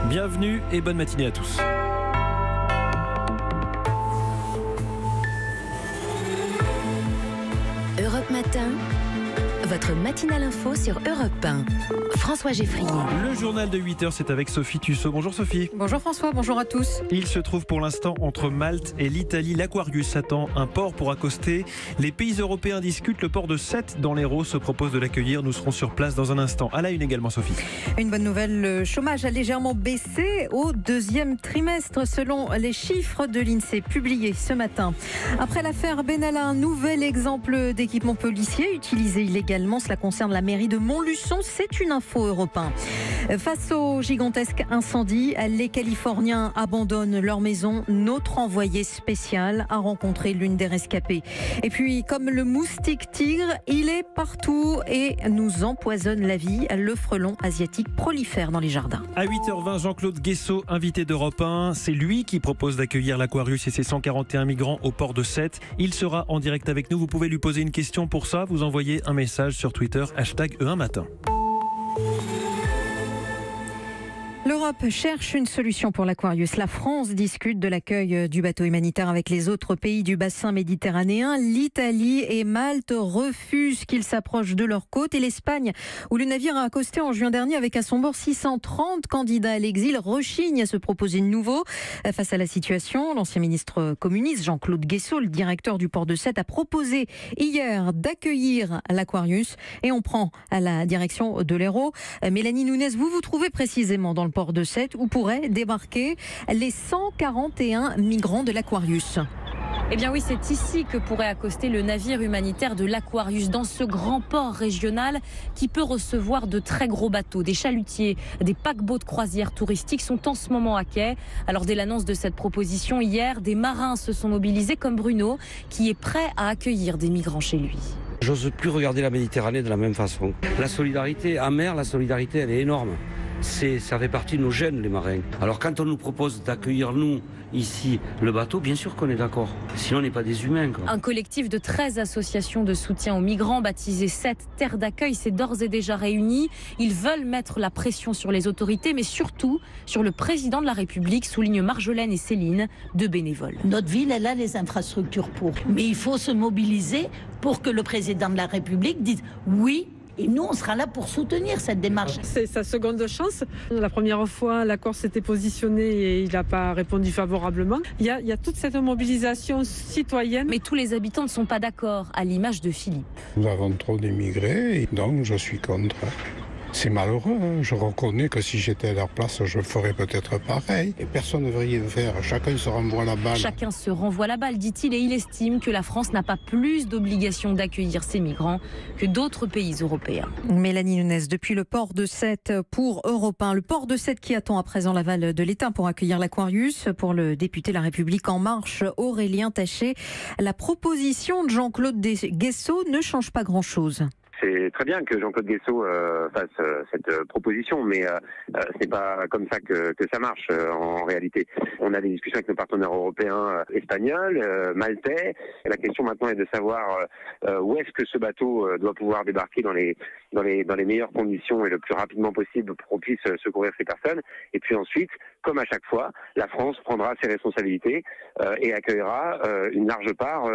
Bienvenue et bonne matinée à tous. Europe Matin, votre matinale info sur Europe 1. François Geffrier. Le journal de 8h, c'est avec Sophie Tussaud. Bonjour Sophie. Bonjour François, bonjour à tous. Il se trouve pour l'instant entre Malte et l'Italie. L'Aquarius attend un port pour accoster. Les pays européens discutent. Le port de Sète dans l'Hérault se propose de l'accueillir. Nous serons sur place dans un instant. À la une également Sophie. Une bonne nouvelle, le chômage a légèrement baissé au deuxième trimestre selon les chiffres de l'INSEE publiés ce matin. Après l'affaire Benalla, un nouvel exemple d'équipement policier utilisé illégalement. Cela concerne la mairie de Montluçon. C'est une info Europe 1. Face au gigantesque incendie, les Californiens abandonnent leur maison. Notre envoyé spécial a rencontré l'une des rescapées. Et puis, comme le moustique tigre, il est partout et nous empoisonne la vie. Le frelon asiatique prolifère dans les jardins. À 8h20, Jean-Claude Guessot, invité d'Europe 1. C'est lui qui propose d'accueillir l'Aquarius et ses 141 migrants au port de Sète. Il sera en direct avec nous. Vous pouvez lui poser une question pour ça. Vous envoyez un message sur Twitter, #E1matin. L'Europe cherche une solution pour l'Aquarius. La France discute de l'accueil du bateau humanitaire avec les autres pays du bassin méditerranéen. L'Italie et Malte refusent qu'il s'approche de leur côte. Et l'Espagne, où le navire a accosté en juin dernier avec à son bord 630 candidats à l'exil, rechigne à se proposer de nouveau. Face à la situation, l'ancien ministre communiste Jean-Claude Guessot, le directeur du port de Sète, a proposé hier d'accueillir l'Aquarius. Et on prend à la direction de l'Hérault. Mélanie Nunes, vous vous trouvez précisément dans le port de Sète où pourraient débarquer les 141 migrants de l'Aquarius. Eh bien oui, c'est ici que pourrait accoster le navire humanitaire de l'Aquarius, dans ce grand port régional qui peut recevoir de très gros bateaux. Des chalutiers, des paquebots de croisière touristiques sont en ce moment à quai. Alors dès l'annonce de cette proposition hier, des marins se sont mobilisés comme Bruno, qui est prêt à accueillir des migrants chez lui. J'ose plus regarder la Méditerranée de la même façon. La solidarité, en mer, la solidarité, elle est énorme. Ça fait partie de nos gènes, les marins. Alors quand on nous propose d'accueillir, nous, ici, le bateau, bien sûr qu'on est d'accord. Sinon, on n'est pas des humains, quoi. Un collectif de 13 associations de soutien aux migrants, baptisé 7 Terres d'accueil, s'est d'ores et déjà réuni. Ils veulent mettre la pression sur les autorités, mais surtout sur le président de la République, soulignent Marjolaine et Céline, deux bénévoles. Notre ville, elle a les infrastructures pour. Mais il faut se mobiliser pour que le président de la République dise oui. Et nous, on sera là pour soutenir cette démarche. C'est sa seconde chance. La première fois, l'accord s'était positionné et il n'a pas répondu favorablement. Il y a toute cette mobilisation citoyenne. Mais tous les habitants ne sont pas d'accord, à l'image de Philippe. Nous avons trop d'immigrés, donc je suis contre. C'est malheureux, hein. Je reconnais que si j'étais à leur place, je ferais peut-être pareil. Et personne ne devrait rien faire, chacun se renvoie la balle. Chacun se renvoie la balle, dit-il, et il estime que la France n'a pas plus d'obligation d'accueillir ces migrants que d'autres pays européens. Mélanie Nunes, depuis le port de Sète pour Europe 1. Le port de Sète qui attend à présent l'aval de l'État pour accueillir l'Aquarius. Pour le député La République En Marche, Aurélien Taché, la proposition de Jean-Claude Guessot ne change pas grand-chose. C'est très bien que Jean-Claude Guessot fasse cette proposition, mais c'est pas comme ça que ça marche en réalité. On a des discussions avec nos partenaires européens, espagnols, maltais. La question maintenant est de savoir où est-ce que ce bateau doit pouvoir débarquer dans les meilleures conditions et le plus rapidement possible pour qu'on puisse secourir ces personnes. Et puis ensuite, comme à chaque fois, la France prendra ses responsabilités et accueillera une large part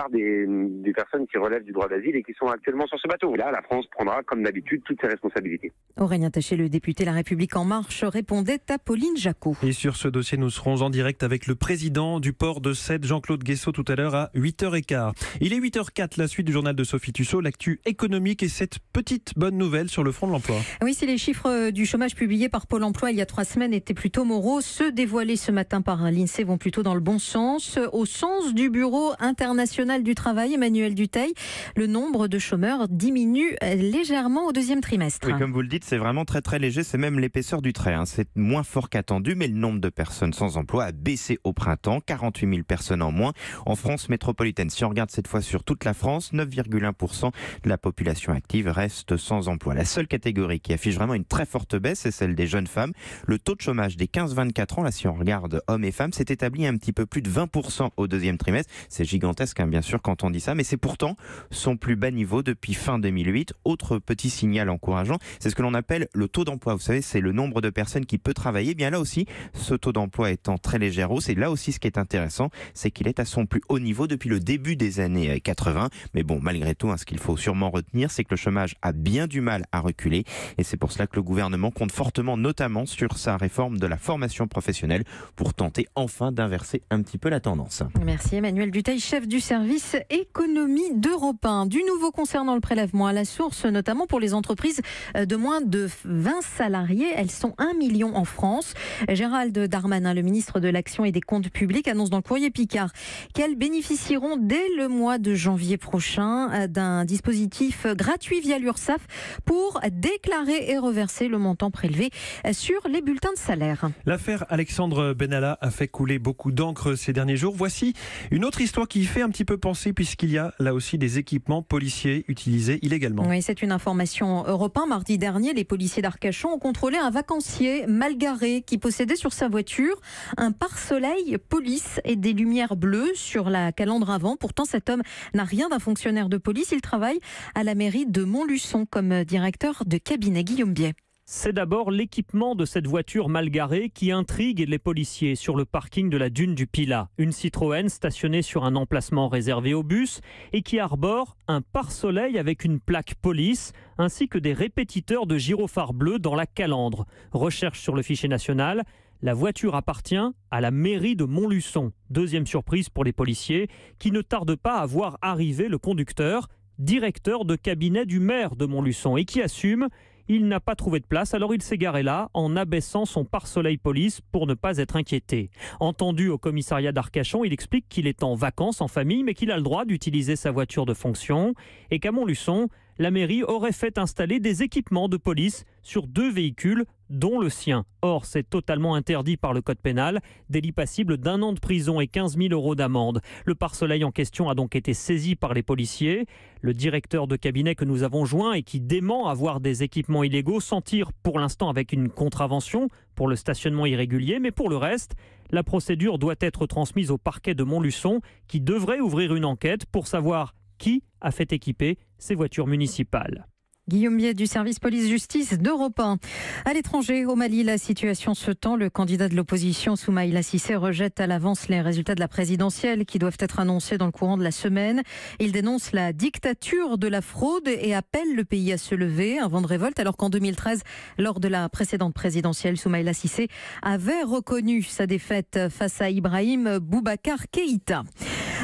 des personnes qui relèvent du droit d'asile et qui sont actuellement sur ce bateau. Là, la France prendra, comme d'habitude, toutes ses responsabilités. Aurélien Taché, le député La République En Marche, répondait à Pauline Jacot. Et sur ce dossier, nous serons en direct avec le président du port de Sète, Jean-Claude Guessot, tout à l'heure à 8h15. Il est 8h04, la suite du journal de Sophie Tussaud, l'actu économique et cette petite bonne nouvelle sur le front de l'emploi. Oui, si les chiffres du chômage publiés par Pôle emploi il y a 3 semaines étaient plutôt moraux, ceux dévoilés ce matin par l'INSEE vont plutôt dans le bon sens. Au sens du Bureau international du travail, Emmanuel Dutheil, le nombre de chômeurs diminue légèrement au deuxième trimestre. Oui, comme vous le dites, c'est vraiment très très léger, c'est même l'épaisseur du trait. C'est moins fort qu'attendu, mais le nombre de personnes sans emploi a baissé au printemps, 48 000 personnes en moins en France métropolitaine. Si on regarde cette fois sur toute la France, 9,1% de la population active reste sans emploi. La seule catégorie qui affiche vraiment une très forte baisse, c'est celle des jeunes femmes. Le taux de chômage des 15-24 ans, là si on regarde hommes et femmes, s'est établi à un petit peu plus de 20% au deuxième trimestre. C'est gigantesque, bien sûr, quand on dit ça, mais c'est pourtant son plus bas niveau depuis depuis fin 2008. Autre petit signal encourageant, c'est ce que l'on appelle le taux d'emploi. Vous savez, c'est le nombre de personnes qui peut travailler. Bien là aussi, ce taux d'emploi étant très légère hausse. Et là aussi, ce qui est intéressant, c'est qu'il est à son plus haut niveau depuis le début des années 80. Mais bon, malgré tout, ce qu'il faut sûrement retenir, c'est que le chômage a bien du mal à reculer. Et c'est pour cela que le gouvernement compte fortement, notamment sur sa réforme de la formation professionnelle, pour tenter enfin d'inverser un petit peu la tendance. Merci Emmanuel Dutheil, chef du service économie d'Europe 1. Du nouveau concernant le prélèvement à la source, notamment pour les entreprises de moins de 20 salariés. Elles sont 1 million en France. Gérald Darmanin, le ministre de l'Action et des Comptes publics, annonce dans le courrier Picard qu'elles bénéficieront dès le mois de janvier prochain d'un dispositif gratuit via l'URSSAF pour déclarer et reverser le montant prélevé sur les bulletins de salaire. L'affaire Alexandre Benalla a fait couler beaucoup d'encre ces derniers jours. Voici une autre histoire qui y fait un petit peu penser, puisqu'il y a là aussi des équipements policiers utilisés illégalement. Oui, c'est une information Europe 1. Mardi dernier, les policiers d'Arcachon ont contrôlé un vacancier mal garé qui possédait sur sa voiture un pare-soleil police et des lumières bleues sur la calandre avant. Pourtant, cet homme n'a rien d'un fonctionnaire de police. Il travaille à la mairie de Montluçon comme directeur de cabinet. Guillaume Biet. C'est d'abord l'équipement de cette voiture mal garée qui intrigue les policiers sur le parking de la dune du Pilat. Une Citroën stationnée sur un emplacement réservé aux bus et qui arbore un pare-soleil avec une plaque police ainsi que des répétiteurs de gyrophares bleus dans la calandre. Recherche sur le fichier national. La voiture appartient à la mairie de Montluçon. Deuxième surprise pour les policiers qui ne tardent pas à voir arriver le conducteur, directeur de cabinet du maire de Montluçon et qui assume. Il n'a pas trouvé de place, alors il s'est garé là en abaissant son pare-soleil police pour ne pas être inquiété. Entendu au commissariat d'Arcachon, il explique qu'il est en vacances en famille mais qu'il a le droit d'utiliser sa voiture de fonction et qu'à Montluçon, la mairie aurait fait installer des équipements de police sur 2 véhicules, dont le sien. Or, c'est totalement interdit par le code pénal, délit passible d'1 an de prison et 15 000 € d'amende. Le pare-soleil en question a donc été saisi par les policiers. Le directeur de cabinet que nous avons joint et qui dément avoir des équipements illégaux s'en tire pour l'instant avec une contravention pour le stationnement irrégulier, mais pour le reste, la procédure doit être transmise au parquet de Montluçon qui devrait ouvrir une enquête pour savoir qui a fait équiper ces voitures municipales. Guillaume Biet du service police-justice d'Europe 1. À l'étranger, au Mali, la situation se tend. Le candidat de l'opposition, Soumaïla Cissé, rejette à l'avance les résultats de la présidentielle qui doivent être annoncés dans le courant de la semaine. Il dénonce la dictature de la fraude et appelle le pays à se lever, un vent de révolte, alors qu'en 2013, lors de la précédente présidentielle, Soumaïla Cissé avait reconnu sa défaite face à Ibrahim Boubacar Keïta.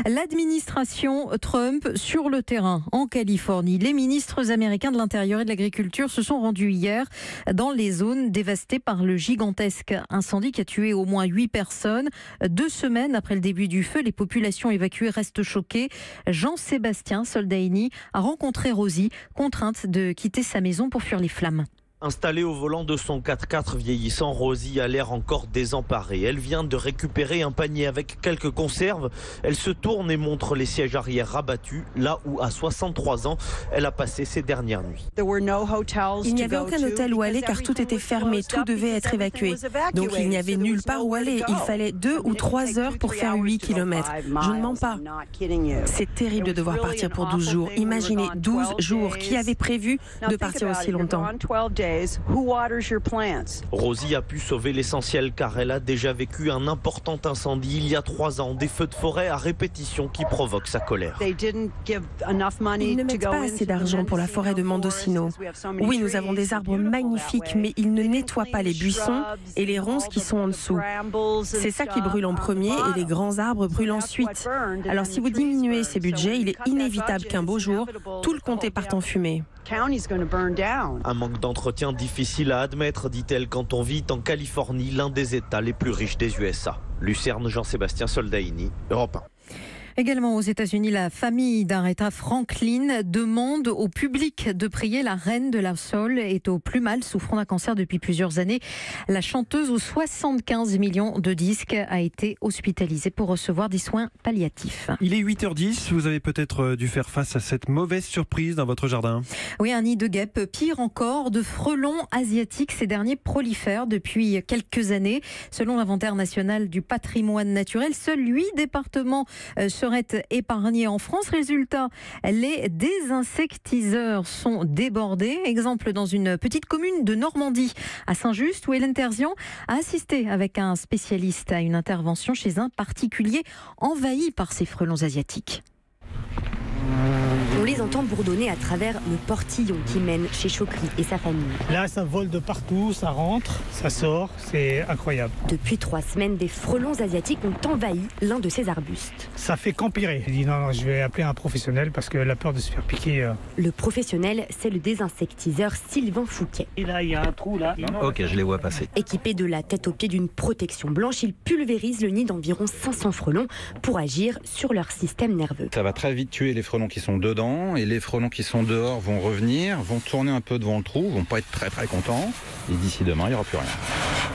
L'administration Trump sur le terrain en Californie. Les ministres américains de l'Intérieur et de l'Agriculture se sont rendus hier dans les zones dévastées par le gigantesque incendie qui a tué au moins 8 personnes. 2 semaines après le début du feu, les populations évacuées restent choquées. Jean-Sébastien Soldaini a rencontré Rosie, contrainte de quitter sa maison pour fuir les flammes. Installée au volant de son 4x4 vieillissant, Rosie a l'air encore désemparée. Elle vient de récupérer un panier avec quelques conserves. Elle se tourne et montre les sièges arrière rabattus, là où à 63 ans, elle a passé ses dernières nuits. Il n'y avait aucun hôtel où aller car tout était fermé, tout devait être évacué. Donc il n'y avait nulle part où aller. Il fallait 2 ou 3 heures pour faire 8 km. Je ne mens pas. C'est terrible de devoir partir pour 12 jours. Imaginez 12 jours. Qui avait prévu de partir aussi longtemps ? Rosie a pu sauver l'essentiel car elle a déjà vécu un important incendie il y a 3 ans, des feux de forêt à répétition qui provoquent sa colère. Ils ne mettent pas assez d'argent pour la forêt de Mendocino. Oui, nous avons des arbres magnifiques, mais ils ne nettoient pas les buissons et les ronces qui sont en dessous. C'est ça qui brûle en premier et les grands arbres brûlent ensuite. Alors si vous diminuez ces budgets, il est inévitable qu'un beau jour, tout le comté parte en fumée. Un manque d'entretien difficile à admettre, dit-elle, quand on vit en Californie, l'un des États les plus riches des USA. Lucerne Jean-Sébastien Soldaini, Europe 1. Également aux États-Unis, la famille d'Aretha Franklin demande au public de prier. La reine de la soul est au plus mal, souffrant d'un cancer depuis plusieurs années. La chanteuse aux 75 millions de disques a été hospitalisée pour recevoir des soins palliatifs. Il est 8h10, vous avez peut-être dû faire face à cette mauvaise surprise dans votre jardin. Oui, un nid de guêpes, pire encore, de frelons asiatiques. Ces derniers prolifèrent depuis quelques années. Selon l'inventaire national du patrimoine naturel, seuls 8 départements seraient serait épargné en France. Résultat, les désinsectiseurs sont débordés. Exemple dans une petite commune de Normandie, à Saint-Just, où Hélène Terzian a assisté avec un spécialiste à une intervention chez un particulier envahi par ces frelons asiatiques. On les entend bourdonner à travers le portillon qui mène chez Chokri et sa famille. Là, ça vole de partout, ça rentre, ça sort, c'est incroyable. Depuis 3 semaines, des frelons asiatiques ont envahi l'un de ces arbustes. Ça fait qu'empirer. J'ai dit non, je vais appeler un professionnel parce que la peur de se faire piquer. Le professionnel, c'est le désinsectiseur Sylvain Fouquet. Et là, il y a un trou là. Ok, je les vois passer. Équipé de la tête aux pieds d'une protection blanche, il pulvérise le nid d'environ 500 frelons pour agir sur leur système nerveux. Ça va très vite tuer les frelons qui sont dedans et les frelons qui sont dehors vont revenir, vont tourner un peu devant le trou, vont pas être très contents et d'ici demain il n'y aura plus rien.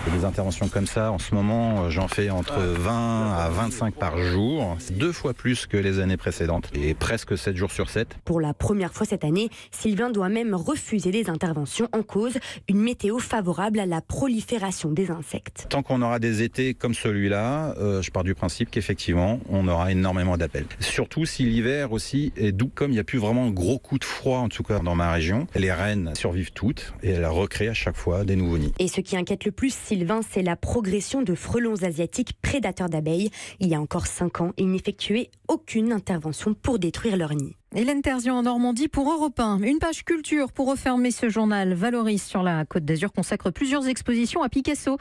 Et des interventions comme ça, en ce moment j'en fais entre 20 à 25 par jour, 2 fois plus que les années précédentes et presque 7 jours sur 7. Pour la première fois cette année, Sylvain doit même refuser des interventions en cause, une météo favorable à la prolifération des insectes. Tant qu'on aura des étés comme celui-là, je pars du principe qu'effectivement on aura énormément d'appels. Surtout si l'hiver aussi est doux, comme il n'y a plus vraiment un gros coup de froid en tout cas dans ma région. Les reines survivent toutes et elles recréent à chaque fois des nouveaux nids. Et ce qui inquiète le plus Sylvain, c'est la progression de frelons asiatiques prédateurs d'abeilles. Il y a encore 5 ans, il n'effectuait aucune intervention pour détruire leur nid. Hélène Terzian en Normandie pour Europe 1. Une page culture pour refermer ce journal. Valoris sur la Côte d'Azur consacre plusieurs expositions à Picasso,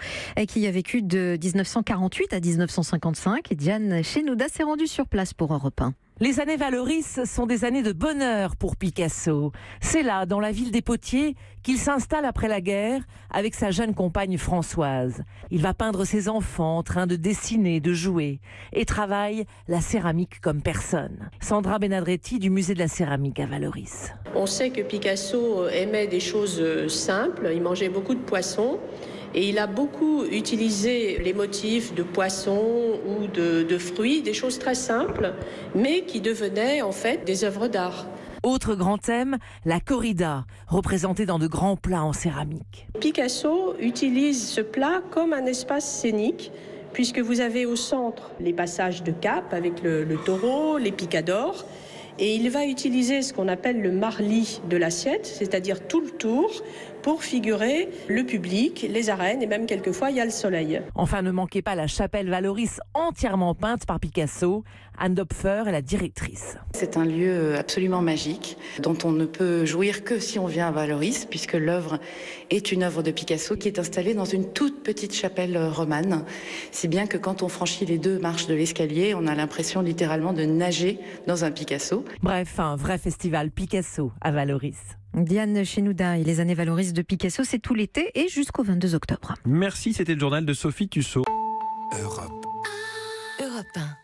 qui a vécu de 1948 à 1955. Et Diane Chenouda s'est rendue sur place pour Europe 1. Les années Valoris sont des années de bonheur pour Picasso. C'est là, dans la ville des Potiers, qu'il s'installe après la guerre avec sa jeune compagne Françoise. Il va peindre ses enfants en train de dessiner, de jouer et travaille la céramique comme personne. Sandra Benadretti du musée de la céramique à Valoris. On sait que Picasso aimait des choses simples, il mangeait beaucoup de poissons. Et il a beaucoup utilisé les motifs de poissons ou de fruits, des choses très simples, mais qui devenaient en fait des œuvres d'art. Autre grand thème, la corrida, représentée dans de grands plats en céramique. Picasso utilise ce plat comme un espace scénique, puisque vous avez au centre les passages de cap avec le taureau, les picadors. Et il va utiliser ce qu'on appelle le marli de l'assiette, c'est-à-dire tout le tour, pour figurer le public, les arènes et même quelquefois il y a le soleil. Enfin, ne manquez pas la chapelle Valoris entièrement peinte par Picasso. Anne Dopfer est la directrice. C'est un lieu absolument magique dont on ne peut jouir que si on vient à Valoris, puisque l'œuvre est une œuvre de Picasso qui est installée dans une toute petite chapelle romane, si bien que quand on franchit les 2 marches de l'escalier, on a l'impression littéralement de nager dans un Picasso. Bref, un vrai festival Picasso à Valoris. Diane Chenouda et les années Valoris de Picasso, c'est tout l'été et jusqu'au 22 octobre. Merci, c'était le journal de Sophie Tussaud. Europe 1.